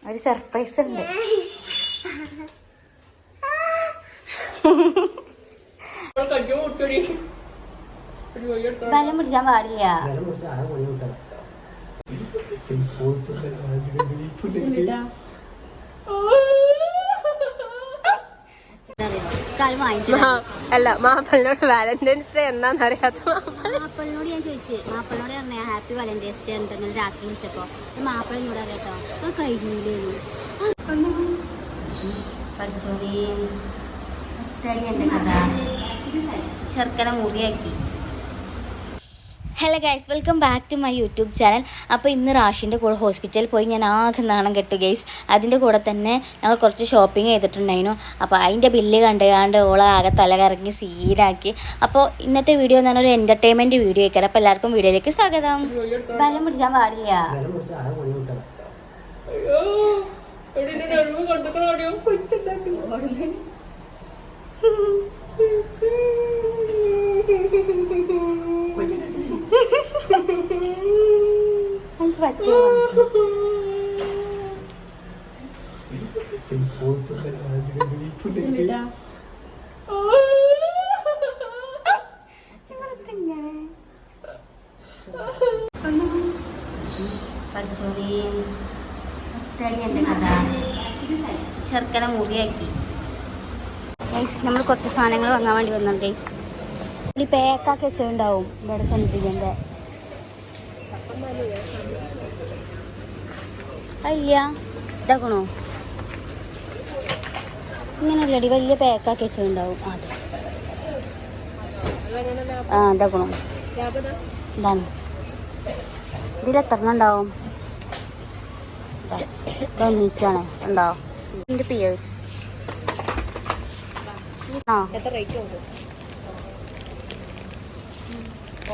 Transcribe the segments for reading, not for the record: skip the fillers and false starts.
ഒരു സർപ്രൈസ് ഉണ്ട്. ബലം പിടിച്ചാൻ പാടില്ല. അല്ല, മാപ്പിളിനോട് വാലന്റൈൻസ് ഡേ എന്താന്ന് അറിയാത്ത മാപ്പിളിനോട് ഞാൻ ചോദിച്ചു. മാപ്പിളിനോട് പറഞ്ഞ ഹാപ്പി വാലന്റൈൻസ് ഡേ എന്തെങ്കിലും രാത്രി വിളിച്ചപ്പോ മാപ്പിളിനോട് അറിയാട്ടോ അത് കഴിഞ്ഞില്ലേന്നു. പഠിച്ചോളി എന്റെ കഥ ചെറുക്കനെ മുറിയാക്കി. Hello guys, welcome back to my YouTube channel. അപ്പോൾ ഇന്ന് റാഷിൻ്റെ കൂടെ ഹോസ്പിറ്റലിൽ പോയി ഞാൻ ആകെ നാണം കെട്ടു ഗൈസ്. അതിൻ്റെ കൂടെ തന്നെ ഞങ്ങൾ കുറച്ച് ഷോപ്പിംഗ് ചെയ്തിട്ടുണ്ടായിരുന്നു. അപ്പോൾ അതിൻ്റെ ബില്ല് കണ്ടുകാണ്ട് ഓളാകെ തല കറങ്ങി സീനാക്കി. അപ്പോൾ ഇന്നത്തെ വീഡിയോ എന്ന് പറഞ്ഞാൽ ഒരു എൻ്റർടൈൻമെൻറ്റ് വീഡിയോ ആയിക്കാരം. അപ്പോൾ എല്ലാവർക്കും വീഡിയോയിലേക്ക് സ്വാഗതം. ബലം പിടിച്ചാൻ പാടില്ല. എനിക്ക് പറ്റുമോ? പഠിച്ചോളി എന്റെ കഥ ചെറുക്കനെ മുറിയാക്കി. ഗൈസ്, നമ്മൾ കുറച്ച് സാധനങ്ങൾ വാങ്ങാൻ വേണ്ടി വന്നു ഗൈസ്. ഈ പേക്കാക്കി വെച്ചിട്ടുണ്ടാവും ഇവിടെ ചന്ദ്രികൻ്റെ. അയ്യ ഇതാക്കണോ? ഇങ്ങനെയല്ലടി, വലിയ പേക്കാക്കി വെച്ചിട്ടുണ്ടാവും. അതെ, ഇതാക്കണോ? ഇതാണ്. ഇതിലെത്ര ഉണ്ടാവും? ഇതൊന്നിച്ചാണ് ഉണ്ടാവും. എൻ്റെ പിയേഴ്സ്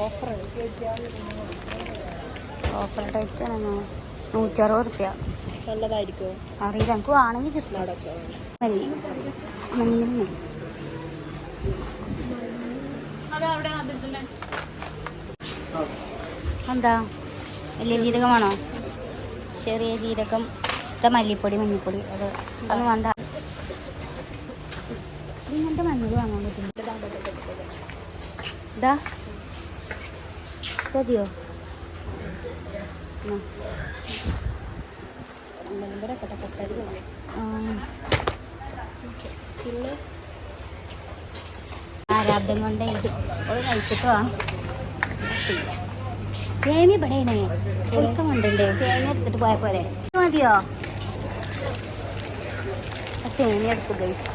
ഓഫർ ഡേറ്റ് ആണോ? 160 റുപ്യ. നല്ലതായിരിക്കും അറിയില്ല, എനിക്ക് വേണമെങ്കിൽ എന്താ വലിയ ജീരകമാണോ? ചെറിയ ജീരകം, മല്ലിപ്പൊടി, മഞ്ഞൾപ്പൊടി, അത് വേണ്ട. ഇങ്ങനത്തെ മഞ്ഞൾ വാങ്ങാൻ പറ്റും. ഇതാ മതിയോ? ആരാബ്ദം കൊണ്ട് ഇത് ഓള് കഴിച്ചിട്ട് വേണം. സേമി ഇവിടെയാണേ കൊടുക്കാൻ കൊണ്ടല്ലേ. സേമി എടുത്തിട്ട് പോയ പോലെ മതിയോ? സേമി എടുത്തു ഗൈസ്.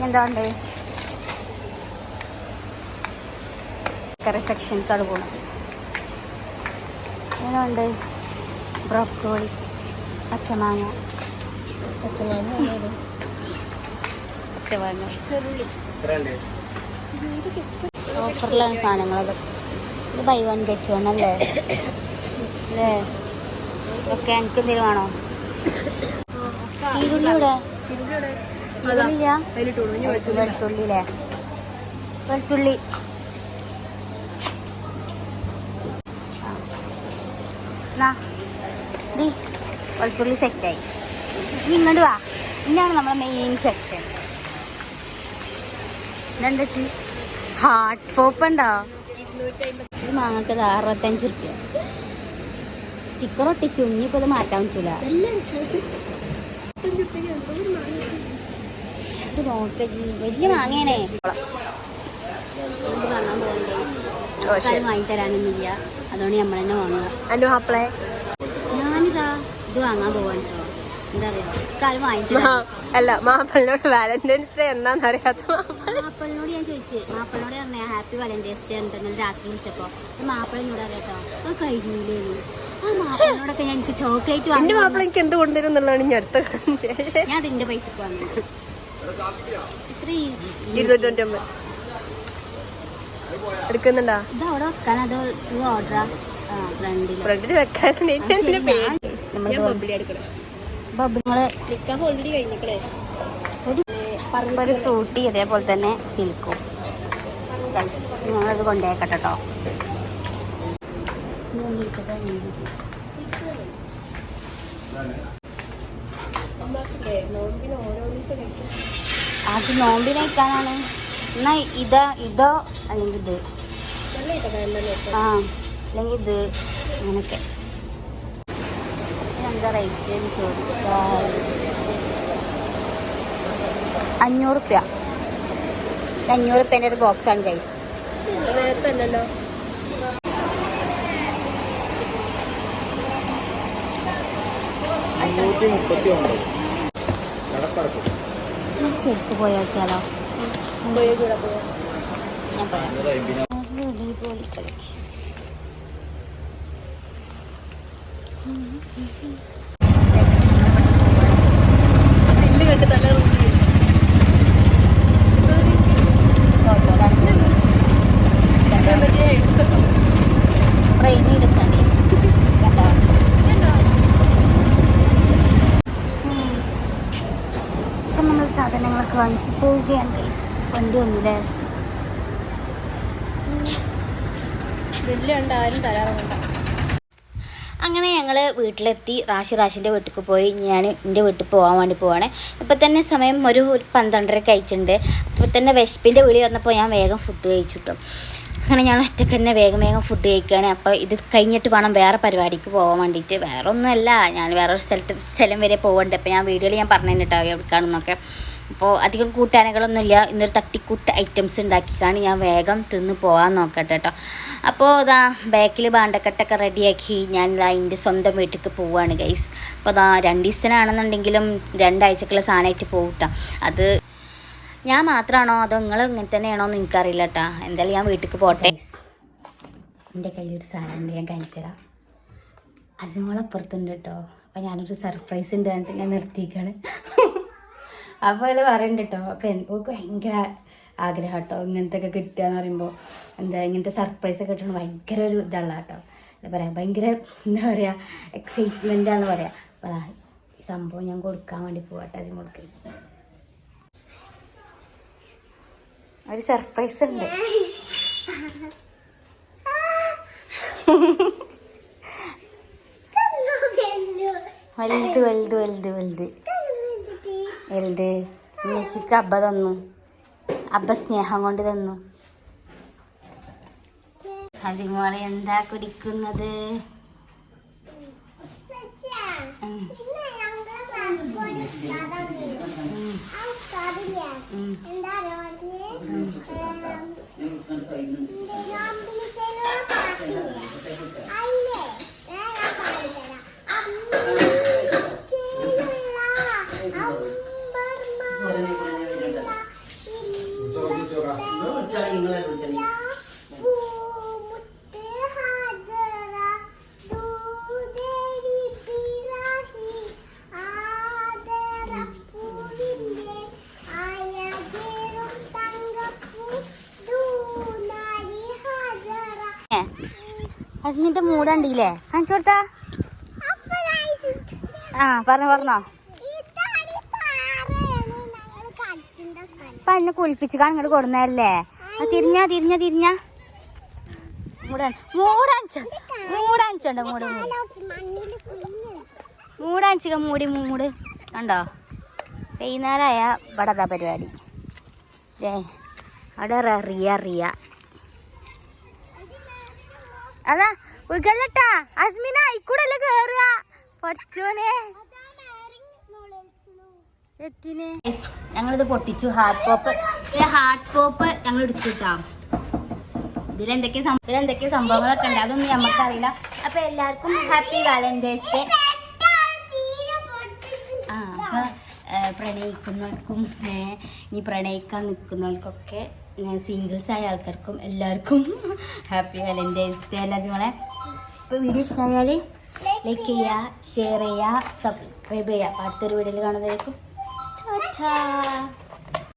എന്താ ഉണ്ട് കറി സെക്ഷനിക്കാണ് പോണത്. ഏതുണ്ട്? ബ്രോക്കോളി, പച്ചമാങ്ങ, ഓഫറിലാണ് സാധനങ്ങളത്. ഇത് ബൈ വൺ ഗെറ്റ് വൺ അല്ലേ? അല്ലേ? ഓക്കെ, എനിക്ക് എന്തെങ്കിലും വേണോ? ചീരുള്ളി ഇവിടെ? ചീരുള്ളില്ല, വെളുത്തുള്ളി അല്ലേ? വെളുത്തുള്ളി വെളുത്തുള്ളി സെറ്റായി. ഇനി ഇങ്ങോട്ട് വാ. ഇന്നാണ് നമ്മളെ മെയിൻ സെക്ഷൻ. ഇതെന്താ ചി ഹാർട്ട് പോപ്പ് ഉണ്ടോ? ഇത് മാങ്ങക്കത് 65 റുപ്യ. സ്റ്റിക്കർ ഒട്ടിച്ചു. ഇനിയിപ്പോൾ ഇത് മാറ്റാൻ പറ്റൂല. ഇത് നോക്കേ, വലിയ മാങ്ങയാണേ. ഇത് കാണാൻ പോകണ്ടേ, വാങ്ങി തരാനൊന്നുമില്ല. അതുകൊണ്ട് നമ്മൾ തന്നെ വാങ്ങുക. ഞാനിതാ ഇത് വാങ്ങാൻ പോവാൻ കേട്ടോ. എന്താ പറയാ, കാലം വാങ്ങിത്തരാ. അല്ല, മാപ്പിളിനോട് വാലന്റൈൻസ് ഡേ എന്താന്ന് അറിയാത്ത മാപ്പിളിനോട് ഞാൻ ചോദിച്ചു. മാപ്പിളിനോട് പറഞ്ഞ ഹാപ്പി വാലന്റൈൻസ് ഡേ എന്തെങ്കിലും രാത്രി വിളിച്ചപ്പോ മാപ്പിളിനോട് അറിയാട്ടോ അത് കഴിഞ്ഞില്ലേന്നു. ആ മാപ്പിളിനോടൊക്കെ ഞാൻ എനിക്ക് ചോക്ലേറ്റ് വാങ്ങി. എന്റെ മാപ്പിള എനിക്ക് എന്ത് കൊണ്ടുവരും എന്നുള്ളതാണ് ഞാൻ അടുത്ത. ഞാൻ അതിന്റെ പൈസക്ക് വാങ്ങി. 299 എടുക്കുന്നുണ്ടോ? ഇത് അവിടെ വെക്കാൻ അത് ഓർഡറാ? ഫ്രണ്ടില് വെക്കാനാണ് പേര്. ഒരു ഫ്രൂട്ടി, അതേപോലെ തന്നെ സിൽക്കും. ഞങ്ങളത് കൊണ്ടേക്കട്ടെ കേട്ടോ. നോമ്പിന് ഓരോ ദിവസം കഴിക്കും. അത് നോമ്പിന് കഴിക്കാനാണ്. എന്നാ ഇതോ അല്ലെങ്കിൽ ഇത് നല്ല കിട്ടും. ആ അല്ലെങ്കിൽ ഇത് അങ്ങനെയൊക്കെ. എന്താ റേറ്റ് എന്ന് ചോദിച്ചാൽ 500 റുപ്യ. 500 റുപ്യേൻ്റെ ഒരു ബോക്സാണ് ഗൈസ്. നേരത്തെ അല്ലല്ലോ. ശരിക്ക് പോയാക്കിയാലോ? ഞാൻ പറയാം. ഇപ്പം നമ്മൾ സാധനങ്ങളൊക്കെ വാങ്ങിച്ച് പോവുകയാണ് ഗൈസ്. വണ്ടി വന്നില്ലേ? വലിയ ആരും തരാറുണ്ട്. അങ്ങനെ ഞങ്ങൾ വീട്ടിലെത്തി. റാഷിൻ്റെ വീട്ടിൽ പോയി. ഞാൻ എൻ്റെ വീട്ടിൽ പോകാൻ വേണ്ടി പോവാണ്. ഇപ്പം തന്നെ സമയം ഒരു 12:30 കഴിച്ചിട്ടുണ്ട്. അപ്പോൾ തന്നെ വിശപ്പിൻ്റെ വിളി വന്നപ്പോൾ ഞാൻ വേഗം ഫുഡ് കഴിച്ചു കിട്ടും. അങ്ങനെ ഞാൻ ഒറ്റയ്ക്ക് തന്നെ വേഗം ഫുഡ് കഴിക്കുകയാണ്. അപ്പോൾ ഇത് കഴിഞ്ഞിട്ട് വേണം വേറെ പരിപാടിക്ക് പോകാൻ വേണ്ടിയിട്ട്. വേറെ ഒന്നുമല്ല, ഞാൻ വേറൊരു സ്ഥലം വരെ പോകണ്ടേ. അപ്പോൾ ഞാൻ വീഡിയോയിൽ ഞാൻ പറഞ്ഞു കേട്ടോ എവിടെക്കാണെന്നൊക്കെ. അപ്പോൾ അധികം കൂട്ടാനകളൊന്നുമില്ല. ഇന്നൊരു തട്ടിക്കൂട്ട് ഐറ്റംസ് ഉണ്ടാക്കിക്കാണ് ഞാൻ വേഗം തിന്ന് പോകാൻ നോക്കട്ടെ കേട്ടോ. അപ്പോൾ ഇതാ ബാക്കിൽ ബാണ്ടക്കെട്ടൊക്കെ റെഡിയാക്കി ഞാൻ എൻ്റെ സ്വന്തം വീട്ടിലേക്ക് പോവുകയാണ് ഗൈസ്. അപ്പോൾ അതാ 2 ദിവസത്തിനാണെന്നുണ്ടെങ്കിലും 2 ആഴ്ചക്കുള്ള സാധനമായിട്ട് പോകും കേട്ടോ. അത് ഞാൻ മാത്രമാണോ അതോ നിങ്ങൾ ഇങ്ങനെ തന്നെയാണോ എന്ന് എനിക്കറിയില്ല കേട്ടോ. എന്തായാലും ഞാൻ വീട്ടിലേക്ക് പോട്ടെ. എൻ്റെ കയ്യിലൊരു സാധനമുണ്ട്, ഞാൻ കാണിച്ചു തരാം. അജ്മളപ്പുറത്തുണ്ട് കേട്ടോ. അപ്പോൾ ഞാനൊരു സർപ്രൈസ് ഉണ്ട് കണ്ടിട്ട് ഞാൻ നിർത്തിയിരിക്കുകയാണ്. അപ്പോൾ അതിൽ പറയുന്നുണ്ട് കേട്ടോ. അപ്പോൾ എനിക്ക് ഭയങ്കര ആഗ്രഹം കേട്ടോ ഇങ്ങനത്തെ ഒക്കെ കിട്ടുക എന്ന് പറയുമ്പോൾ. എന്താ ഇങ്ങനത്തെ സർപ്രൈസൊക്കെ കിട്ടണം ഭയങ്കര ഒരു ഇതുള്ള കേട്ടോ. എന്താ പറയുക, ഭയങ്കര എന്താ പറയുക എക്സൈറ്റ്മെൻറ്റാന്ന് പറയാം. അപ്പോൾ ഈ സംഭവം ഞാൻ കൊടുക്കാൻ വേണ്ടി പോകട്ടെ. അജ്മൾക്ക് ഒരു സർപ്രൈസ് ഉണ്ട്. വലുത് വലുത് വലുത് വലുത് വലുത് ഉമ്മച്ചിക്ക് അബ്ബ തന്നു. അബ്ബ സ്നേഹം കൊണ്ട് തന്നു. അതിമോളെ എന്താ കുടിക്കുന്നത്? അസ്മിന്റെ മൂടണ്ടില്ലേ? കാണിച്ചു കൊടുത്താ? ആ പറഞ്ഞോ. അപ്പൊ എന്നെ കുളിപ്പിച്ച് ഇങ്ങോട്ട് കൊടുന്നല്ലേ? തിരിഞ്ഞ മൂട് കണ്ടോ? വൈകുന്നേരമായ ഇവിടെ പരിപാടി. അവിടെ റിയ അതാ ഉഗല്ലട്ടാ. അസ്മിന ഇക്കൂടല്ലേ കേറുക? പഠിച്ചോനെ എത്തിനെ. ഞങ്ങളിത് പൊട്ടിച്ചു. ഹാർട്ട് പോപ്പ് ഞങ്ങൾ എടുത്തിട്ടാ. ഇതിലെന്തൊക്കെ സംഭവങ്ങളൊക്കെ ഉണ്ട് അതൊന്നും നമുക്കറിയില്ല. അപ്പൊ എല്ലാവർക്കും ഹാപ്പി വാലന്റൈൻസ് ഡേ. അപ്പൊ പ്രണയിക്കുന്നവർക്കും ഇനി പ്രണയിക്കാൻ നിൽക്കുന്നവർക്കൊക്കെ സിംഗിൾസ് ആയ ആൾക്കാർക്കും എല്ലാവർക്കും ഹാപ്പി വാലന്റൈൻസ് ഡേ. അല്ല നിങ്ങളെ ഇപ്പോൾ വീഡിയോ ഇഷ്ടമായാൽ ലൈക്ക് ചെയ്യുക, ഷെയർ ചെയ്യുക, സബ്സ്ക്രൈബ് ചെയ്യുക. അടുത്തൊരു വീഡിയോയിൽ കാണുന്നതായിരിക്കും. ടാറ്റാ.